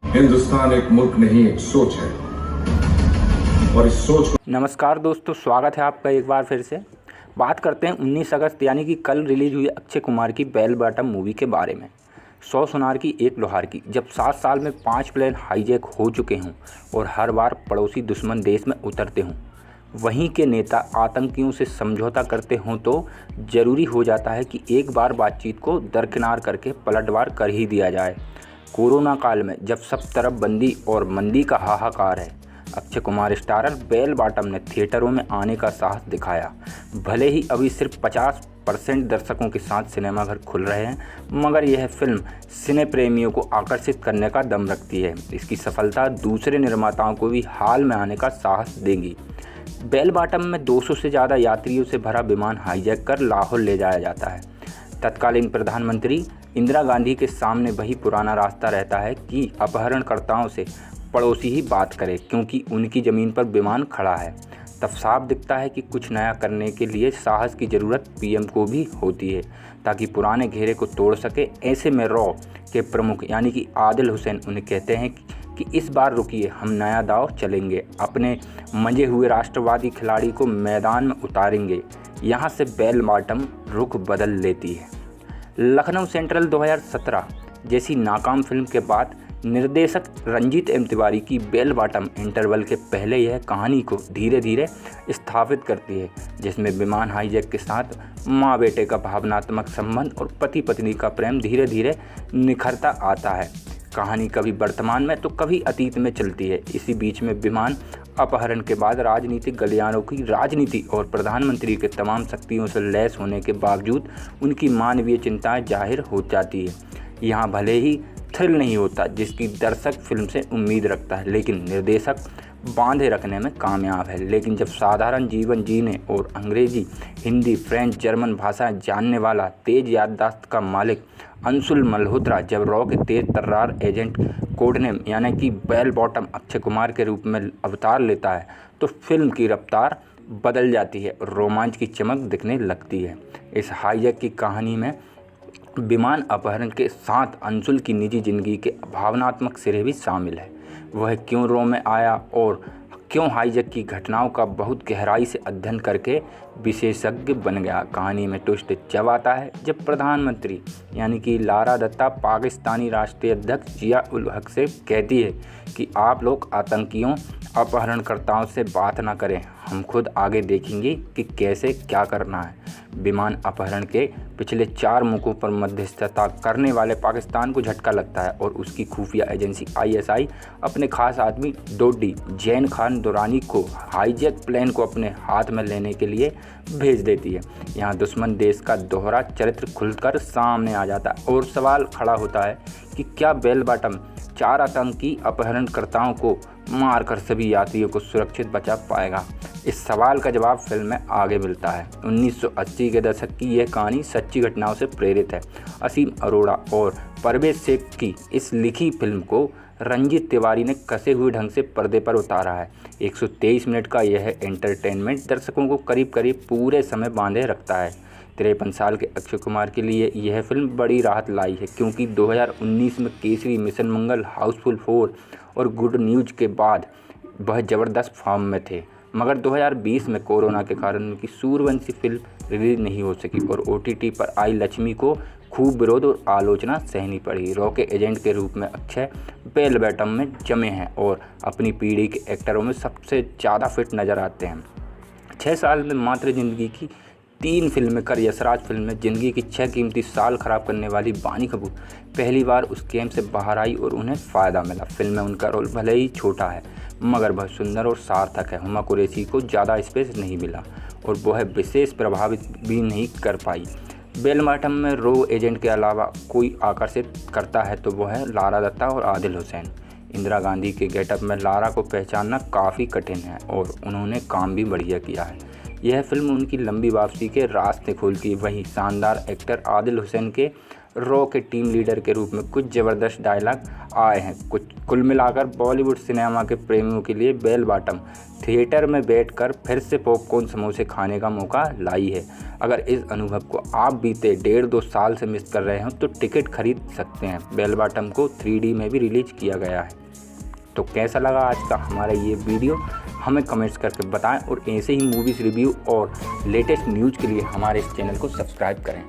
हिंदुस्तान एक मुल्क नहीं, एक सोच है और इस सोच को। नमस्कार दोस्तों, स्वागत है आपका एक बार फिर से। बात करते हैं 19 अगस्त यानी कि कल रिलीज हुई अक्षय कुमार की बेल बॉटम मूवी के बारे में। 100 सुनार की एक लोहार की। जब 7 साल में 5 प्लेन हाईजैक हो चुके हों और हर बार पड़ोसी दुश्मन देश में उतरते हों, वहीं के नेता आतंकियों से समझौता करते हों, तो ज़रूरी हो जाता है कि एक बार बातचीत को दरकिनार करके पलटवार कर ही दिया जाए। कोरोना काल में जब सब तरफ बंदी और मंदी का हाहाकार है, अक्षय कुमार स्टारर बेल बॉटम ने थिएटरों में आने का साहस दिखाया। भले ही अभी सिर्फ 50% दर्शकों के साथ सिनेमाघर खुल रहे हैं, मगर यह फिल्म सिने प्रेमियों को आकर्षित करने का दम रखती है। इसकी सफलता दूसरे निर्माताओं को भी हाल में आने का साहस देगी। बेल बॉटम में 200 से ज़्यादा यात्रियों से भरा विमान हाईजैक कर लाहौर ले जाया जाता है। तत्कालीन प्रधानमंत्री इंदिरा गांधी के सामने वही पुराना रास्ता रहता है कि अपहरणकर्ताओं से पड़ोसी ही बात करे, क्योंकि उनकी ज़मीन पर विमान खड़ा है। तब साफ दिखता है कि कुछ नया करने के लिए साहस की ज़रूरत पीएम को भी होती है, ताकि पुराने घेरे को तोड़ सके। ऐसे में रॉ के प्रमुख यानी कि आदिल हुसैन उन्हें कहते हैं कि इस बार रुकिए, हम नया दाव चलेंगे, अपने मंजे हुए राष्ट्रवादी खिलाड़ी को मैदान में उतारेंगे। यहाँ से बेल बॉटम रुख बदल लेती है। लखनऊ सेंट्रल 2017 जैसी नाकाम फिल्म के बाद निर्देशक रंजीत एम तिवारी की बेल बॉटम इंटरवल के पहले यह कहानी को धीरे धीरे स्थापित करती है, जिसमें विमान हाईजैक के साथ माँ बेटे का भावनात्मक संबंध और पति पत्नी का प्रेम धीरे धीरे निखरता आता है। कहानी कभी वर्तमान में तो कभी अतीत में चलती है। इसी बीच में विमान अपहरण के बाद राजनीतिक गलियारों की राजनीति और प्रधानमंत्री के तमाम शक्तियों से लैस होने के बावजूद उनकी मानवीय चिंताएं जाहिर हो जाती है। यहाँ भले ही थ्रिल नहीं होता जिसकी दर्शक फिल्म से उम्मीद रखता है, लेकिन निर्देशक बांधे रखने में कामयाब है। लेकिन जब साधारण जीवन जीने और अंग्रेजी, हिंदी, फ्रेंच, जर्मन भाषाएं जानने वाला तेज याददाश्त का मालिक अंशुल मल्होत्रा जब रॉ के तेज तर्रार एजेंट कोडनेम यानी कि बेल बॉटम अक्षय कुमार के रूप में अवतार लेता है, तो फिल्म की रफ्तार बदल जाती है और रोमांच की चमक दिखने लगती है। इस हाईजैक की कहानी में विमान अपहरण के साथ अंशुल की निजी जिंदगी के भावनात्मक सिरे भी शामिल है। वह क्यों रॉ में आया और क्यों हाईजैक की घटनाओं का बहुत गहराई से अध्ययन करके विशेषज्ञ बन गया। कहानी में ट्विस्ट जब आता है जब प्रधानमंत्री यानी कि लारा दत्ता पाकिस्तानी राष्ट्रीय अध्यक्ष जिया उल हक से कहती है कि आप लोग आतंकियों अपहरणकर्ताओं से बात ना करें, हम खुद आगे देखेंगे कि कैसे क्या करना है। विमान अपहरण के पिछले 4 मौकों पर मध्यस्थता करने वाले पाकिस्तान को झटका लगता है और उसकी खुफिया एजेंसी ISI अपने खास आदमी डोडी जैन खान दुरानी को हाईजैक प्लेन को अपने हाथ में लेने के लिए भेज देती है। यहाँ दुश्मन देश का दोहरा चरित्र खुलकर सामने आ जाता है और सवाल खड़ा होता है कि क्या बेल बॉटम 4 आतंकी अपहरणकर्ताओं को मारकर सभी यात्रियों को सुरक्षित बचा पाएगा। इस सवाल का जवाब फिल्म में आगे मिलता है। 1980 के दशक की यह कहानी सच्ची घटनाओं से प्रेरित है। असीम अरोड़ा और परवेज शेख की इस लिखी फिल्म को रंजीत तिवारी ने कसे हुए ढंग से पर्दे पर उतारा है। 123 मिनट का यह एंटरटेनमेंट दर्शकों को करीब करीब पूरे समय बांधे रखता है। 53 साल के अक्षय कुमार के लिए यह फिल्म बड़ी राहत लाई है, क्योंकि 2019 में केसरी, मिशन मंगल, हाउसफुल 4 और गुड न्यूज के बाद वह ज़बरदस्त फॉर्म में थे। मगर 2020 में कोरोना के कारण उनकी सूर्यवंशी फिल्म रिलीज नहीं हो सकी और OTT पर आई लक्ष्मी को खूब विरोध और आलोचना सहनी पड़ी। रॉ के एजेंट के रूप में अक्षय बेल बॉटम में जमे हैं और अपनी पीढ़ी के एक्टरों में सबसे ज़्यादा फिट नज़र आते हैं। 6 साल में मात्र ज़िंदगी की 3 फिल्में कर यशराज फिल्म में ज़िंदगी की 6 कीमती साल ख़राब करने वाली बानी कपूर पहली बार उस गेम से बाहर आई और उन्हें फ़ायदा मिला। फिल्म में उनका रोल भले ही छोटा है, मगर बहुत सुंदर और सार्थक है। हुमा कुरैशी को ज़्यादा स्पेस नहीं मिला और वह विशेष प्रभावित भी नहीं कर पाई। बेल बॉटम में रॉ एजेंट के अलावा कोई आकर्षित करता है तो वह है लारा दत्ता और आदिल हुसैन। इंदिरा गांधी के गेटअप में लारा को पहचानना काफ़ी कठिन है और उन्होंने काम भी बढ़िया किया है। यह फिल्म उनकी लंबी वापसी के रास्ते खोलती है। वहीं शानदार एक्टर आदिल हुसैन के रॉ के टीम लीडर के रूप में कुछ ज़बरदस्त डायलॉग आए हैं। कुल मिलाकर बॉलीवुड सिनेमा के प्रेमियों के लिए बेल बॉटम थिएटर में बैठकर फिर से पॉपकॉर्न समोसे खाने का मौका लाई है। अगर इस अनुभव को आप बीते 1.5-2 साल से मिस कर रहे हो तो टिकट खरीद सकते हैं। बेल बॉटम को 3D में भी रिलीज किया गया है। तो कैसा लगा आज का हमारा ये वीडियो, हमें कमेंट्स करके बताएं और ऐसे ही मूवीज़ रिव्यू और लेटेस्ट न्यूज़ के लिए हमारे इस चैनल को सब्सक्राइब करें।